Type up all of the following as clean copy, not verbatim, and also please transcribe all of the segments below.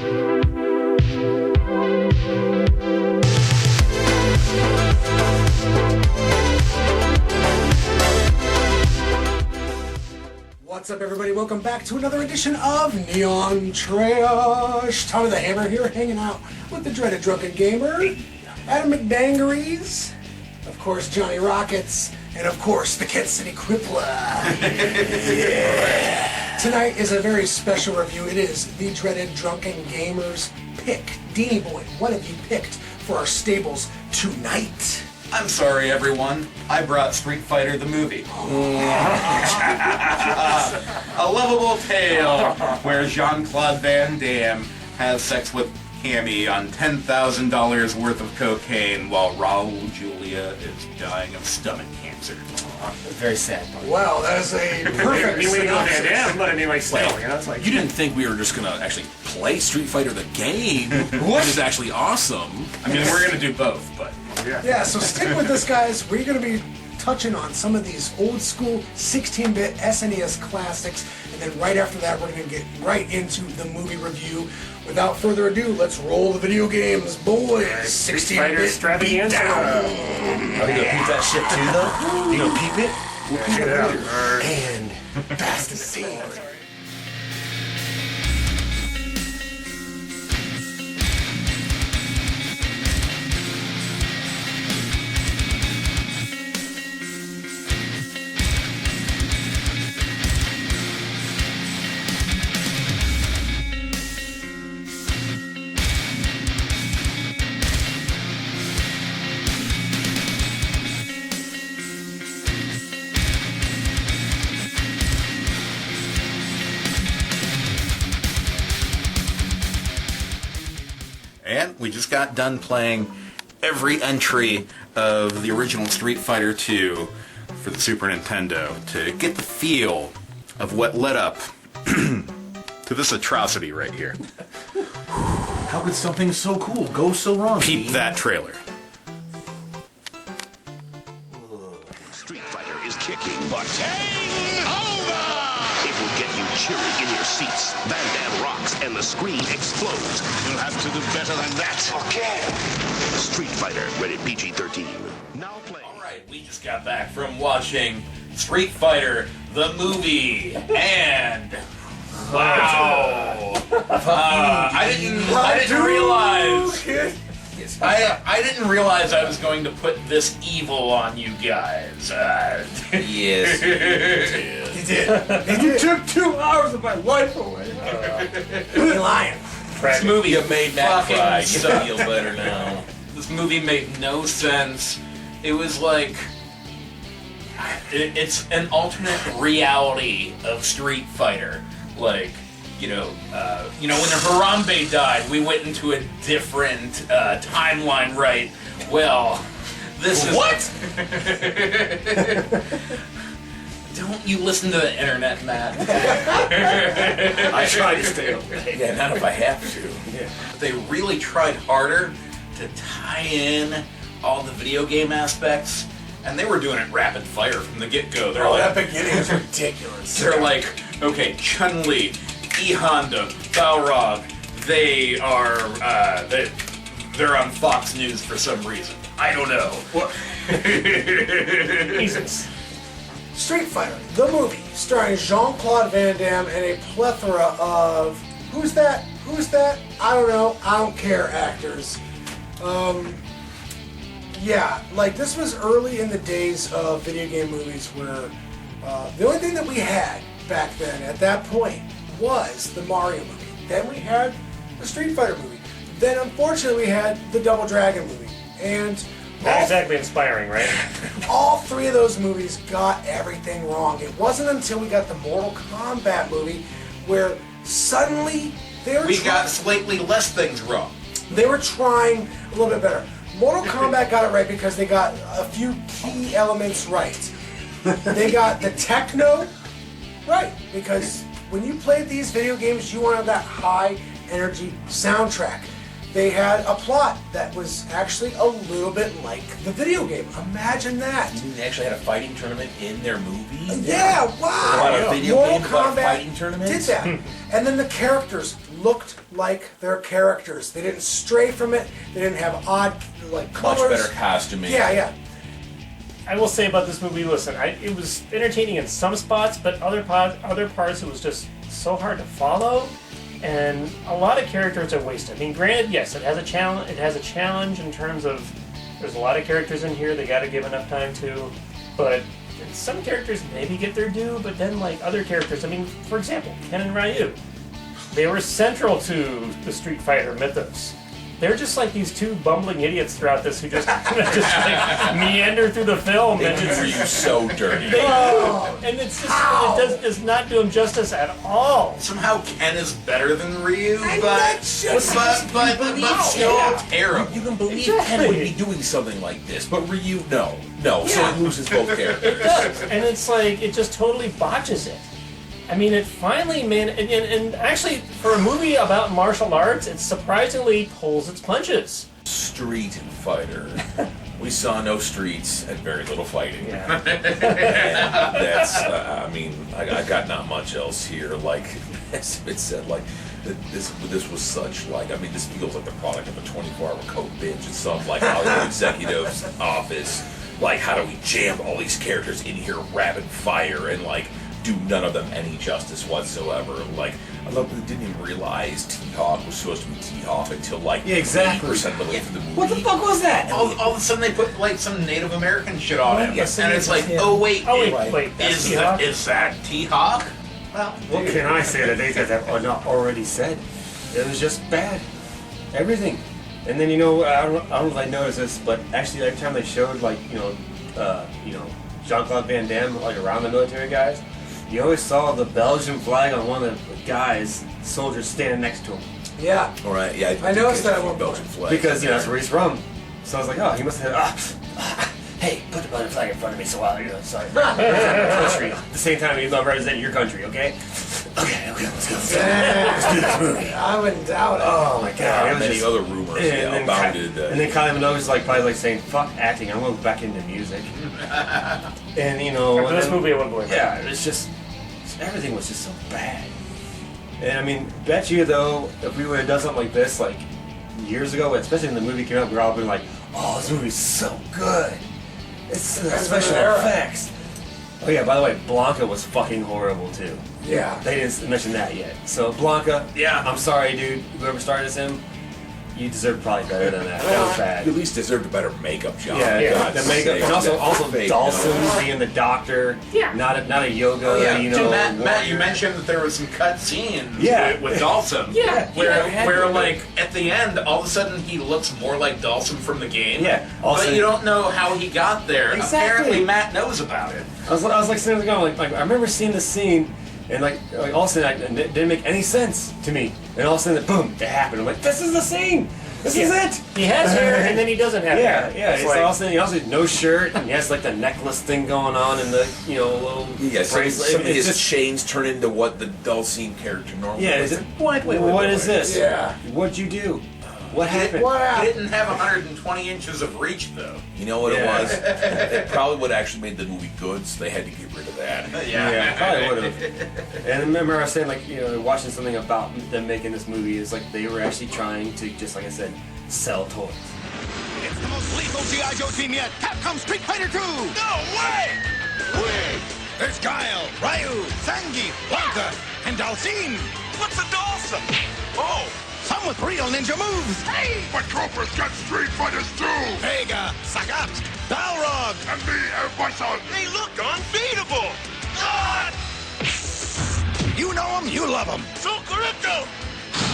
What's up, everybody? Welcome back to another edition of Neon Trash. Tommy the Hammer here, hanging out with the Dreaded Drunken Gamer, Adam McDoogleez, of course Johnny Rockets, and of course the Kent City Crippler. Yeah. Tonight is a very special review. It is the Dreaded Drunken Gamer's pick. Deanie Boy, what have you picked for our stables tonight? I'm sorry, everyone. I brought Street Fighter the movie. A lovable tale where Jean-Claude Van Damme has sex with Cammy on $10,000 worth of cocaine while Raul Julia is dying of stomach cancer. Very sad. Well, that is a perfect synopsis. Van Damme, but I mean, like, still, you know, it's like... You didn't think we were just going to actually play Street Fighter the game, which is actually awesome. I mean, we're going to do both, but... Yeah, so stick with this, guys. We're going to be touching on some of these old school 16-bit SNES classics, and then right after that, we're going to get right into the movie review. Without further ado, let's roll the video games, boys. 16-bit extravaganza. down. Are you gonna peep that shit too, though? You gonna peep it? We'll peep it later. And fast and furious. And we just got done playing every entry of the original Street Fighter 2 for the Super Nintendo to get the feel of what led up to this atrocity right here. How could something so cool go so wrong? Peep that trailer. Street Fighter is kicking butt. Game over! It will get you cheering in your seats. Van Damme rocks and the screen explodes. You'll have to do better than that. Okay. Street Fighter, rated PG-13. Now playing. Alright, we just got back from watching Street Fighter the movie, and... Wow! I didn't realize... I didn't realize I was going to put this evil on you guys. Yes. You did. You took 2 hours of my life away. You're lying. This movie You made Matt cry. You sucked. feel better now. This movie made no sense. It was like... It's an alternate reality of Street Fighter. Like, when the Harambe died, we went into a different timeline, right? Well, this is... What? Don't you listen to the internet, Matt. I try to stay away. Yeah, not if I have to. Yeah. They really tried harder to tie in all the video game aspects, and they were doing it rapid fire from the get-go. They're That beginning is ridiculous. They're like, okay, Chun-Li, E. Honda, Balrog, they're on Fox News for some reason. I don't know. What? Jesus. Street Fighter, the movie, starring Jean-Claude Van Damme and a plethora of who's that? I don't know. I don't care. Actors. Yeah, like this was early in the days of video game movies where the only thing that we had back then at that point was the Mario movie. Then we had the Street Fighter movie. Then unfortunately we had the Double Dragon movie. And Not exactly inspiring, right? all 3 of those movies got everything wrong. It wasn't until we got the Mortal Kombat movie where suddenly We got slightly less things wrong. They were trying a little bit better. Mortal Kombat got it right because they got a few key elements right. They got the techno right, because when you played these video games, you wanted that high energy soundtrack. they had a plot that was actually a little bit like the video game. Imagine that. You mean they actually had a fighting tournament in their movie? Yeah, wow. About a video Mortal game about Kombat fighting tournaments? did that. And then the characters looked like their characters. They didn't stray from it. They didn't have odd Much colors. better costuming. Yeah. I will say about this movie, listen, it was entertaining in some spots, but other parts it was just so hard to follow, and a lot of characters are wasted. I mean, granted, yes, it has a challenge. It has a challenge in terms of there's a lot of characters in here they got to give enough time to, but some characters maybe get their due, but then like other characters, I mean, for example, Ken and Ryu, they were central to the Street Fighter mythos. They're just like these two bumbling idiots throughout this who just like meander through the film. They And do it's, you so dirty. and it's just, it does not do him justice at all. Somehow Ken is better than Ryu, And but that's just- still terrible. You can believe Ken would Exactly. be doing something like this, but Ryu, no. So he loses both characters. It does, and it's like it just totally botches it. I mean, it finally, man, and actually, for a movie about martial arts, it surprisingly pulls its punches. Street Fighter. We saw no streets and very little fighting. Yeah. That's, I mean, I got not much else here. Like, as it said, like, this was such, like, I mean, this feels like the product of a 24-hour coke binge in some, like, Hollywood executive's office. Like, how do we jam all these characters in here rapid fire and, like, do none of them any justice whatsoever? Like, I love that they didn't even realize T-Hawk was supposed to be T-Hawk until, like, 80% of the way through the movie. What the fuck was that? All of a sudden they put like some Native American shit on him, Yes, and it's like, yeah. oh wait, That's is T-Hawk? is that T-Hawk? Well, What can I say that they have not already said? It was just bad. Everything. And then, I don't know if I noticed this, but actually every time they showed, like, Jean-Claude Van Damme, like, around the military guys, you always saw the Belgian flag on one of the guys, soldiers standing next to him. Yeah. all right, yeah. I noticed that at one Belgian point. flag. Because, that's where he's from. So I was like, oh, he must have, hey, put the Belgian flag in front of me so I'll, sorry. Country. At the same time, he's not representing your country, okay? Okay, let's go. Let's do this movie. I wouldn't doubt it. Oh my god, it was many just, other rumors and abounded. then Kylie Minogue's like probably like saying, "Fuck acting, I'm going back into music." And After this then- movie, I wouldn't believe it. yeah, it's just everything was just so bad. And I mean, bet you though, if we would have done something like this like years ago, especially when the movie came out, we were all been like, "Oh, this movie's so good. It's the special era. effects." Oh yeah, by the way, Blanca was fucking horrible too. Yeah. They didn't mention that yet. So Blanca, Yeah. I'm sorry, dude. Whoever started as him, you deserve probably better than that. That was bad. You at least deserved a better makeup job. Yeah, God's the makeup, sake. and also That fake Dawson nose. being the doctor. Yeah. Not a yoga. Oh, yeah. You know. Matt, you warrior. mentioned that there was some cut scenes Yeah. with Dawson. Yeah, Where like at the end, all of a sudden he looks more like Dawson from the game. Yeah. Also- But you don't know how he got there. Exactly. Apparently, Matt knows about it. I was like sitting there going like I remember seeing this scene, and like all of a sudden it didn't make any sense to me, and all of a sudden boom, it happened. I'm like, this is the scene. This is Yeah. it. He has hair, and then he doesn't have Yeah, hair. yeah. It's It's like, all of a sudden he also no shirt, and he has like the necklace thing going on, and the little bracelet. some of It's his just- chains turn into what the Dulcine character normally Yeah, is. is it, Wait, what is this? Yeah. What'd you do? What happened? What He happened? didn't have 120 inches of reach, though. You know what Yeah. it was? It probably would have actually made the movie good, so they had to get rid of that. Yeah, probably would have. And I remember I was saying, like, watching something about them making this movie is like they were actually trying to, just like I said, sell toys. It's the most lethal G.I. Joe team yet. Capcom Street Fighter 2. No way! Wait. There's Guile, Ryu, Zangief, Blanca, and Dhalsim. What's a Dhalsim? Oh, some with real ninja moves. Hey! But Cobra's got Street Fighters too! Vega, Sagat, Balrog. And me, El Bison! They look unbeatable. You know them, you love them. So Crypto.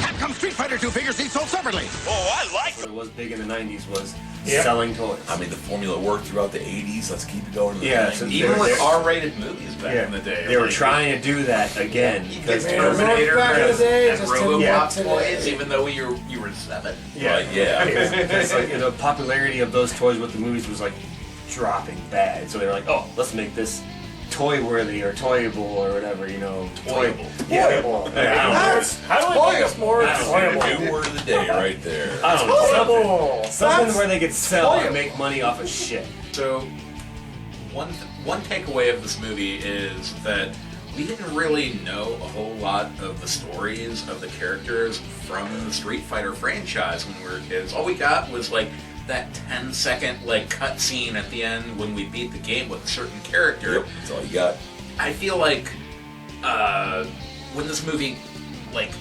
Capcom Street Fighter 2 figures each sold separately. Oh, I like What was big in the 90s was Yeah. selling toys. I mean, the formula worked throughout the 80s. Let's keep it going. To the Yeah, 90s. so Even they're- with they're- R-rated movies back in the day. They were like, trying to do that again. Because Man, Terminator back in the day, and just didn't Yeah. work RoboCop today. toys, even though you were 7. Yeah. Like, yeah. Because like, the popularity of those toys with the movies was like dropping bad. So they were like, oh, let's make this toy-worthy or toyable or whatever, you know. Toyable. Yeah. Toyable. That's How do I make this more toyable? New word of the day right there. I don't know. Toyable. Something That's where they could sell toyable. and make money off of shit. So, one takeaway of this movie is that we didn't really know a whole lot of the stories of the characters from the Street Fighter franchise when we were kids. All we got was like that 10-second like cutscene at the end when we beat the game with a certain character. Yep, that's all you got. I feel like when this movie, like,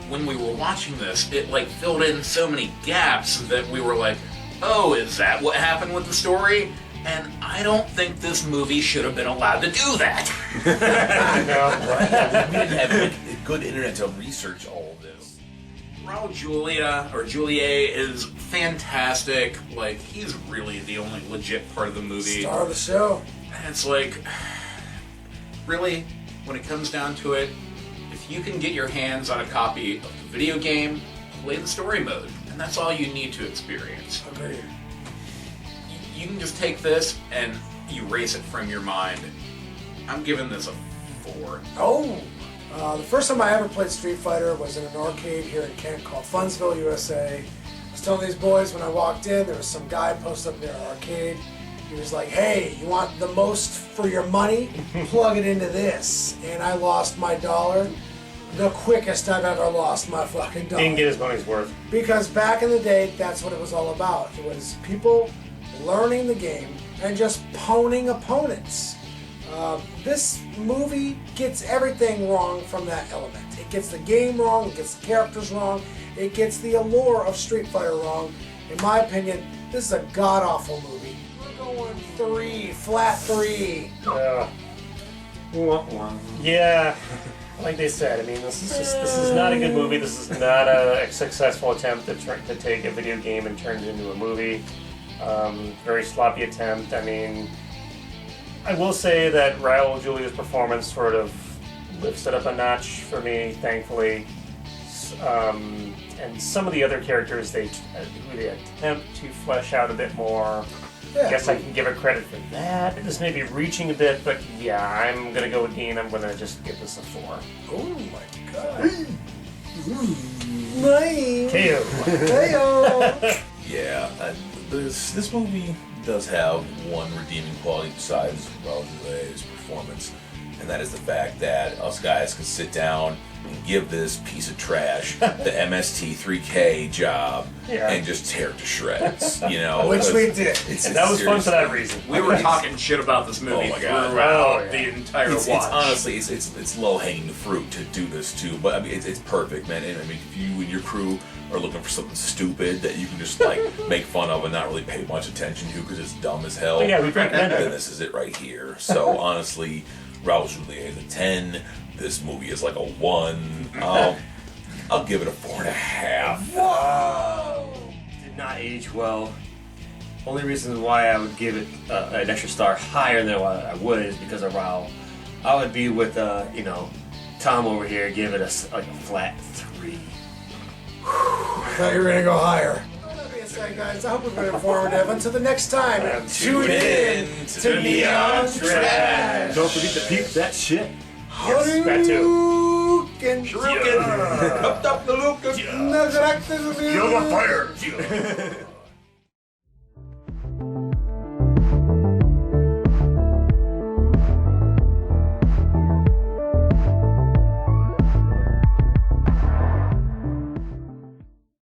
when we were watching this, it like filled in so many gaps that we were like, oh, is that what happened with the story? And I don't think this movie should have been allowed to do that. Right? We didn't have good internet to research all of this. Raul Julia is fantastic. Like, he's really the only legit part of the movie. Star of the show. And it's like, really, when it comes down to it, if you can get your hands on a copy of the video game, play the story mode. And that's all you need to experience. Agreed. You can just take this and erase it from your mind. I'm giving this a 4. Oh! The first time I ever played Street Fighter was in an arcade here in Kent called Funsville, USA. I was telling these boys when I walked in, there was some guy posted up near our arcade. He was like, hey, you want the most for your money? Plug it into this. And I lost my $1. The quickest I've ever lost my fucking $1. Didn't get his money's worth. Because back in the day, that's what it was all about. It was people learning the game and just poning opponents. This movie gets everything wrong from that element. It gets the game wrong, it gets the characters wrong, it gets the allure of Street Fighter wrong. In my opinion, this is a god-awful movie. We're going 3, flat 3. Yeah, like they said, I mean, this is not a good movie. This is not a successful attempt to take a video game and turn it into a movie. Very sloppy attempt. I mean, I will say that Raul Julia's performance sort of lifts it up a notch for me, thankfully. And some of the other characters who they attempt to flesh out a bit more. Yeah. I guess I can give it credit for that. This may be reaching a bit, but yeah, I'm gonna go with Dean. I'm gonna just give this a 4. Oh my god. Nice. KO. Heyo. Yeah, this movie does have one redeeming quality besides Raul Julia's performance, and that is the fact that us guys can sit down and give this piece of trash the MST3K job and just tear it to shreds. You know, Which we did. That was fun for that reason. We were talking shit about this movie Oh my God. throughout the entire It's watch. honestly, it's low hanging fruit to do this too, but I mean, it's perfect, man. And I mean, if you and your crew are looking for something stupid that you can just like make fun of and not really pay much attention to because it's dumb as hell, Yeah, we recommend then it. this is it right here. So honestly, Raul Julia is a 10. This movie is like a 1. I'll give it a 4.5. Did not age well. Only reason why I would give it an extra star higher than what I would is because of Raul. I would be with Tom over here, give it a flat 3. I thought you were gonna go higher. Well, that being said, guys, I hope we've been informative. Until the next time, tune in to Neon Trash. Don't forget to peep that shit. Yes, that too. Shuriken. Up the look. Yoga Yoga fire.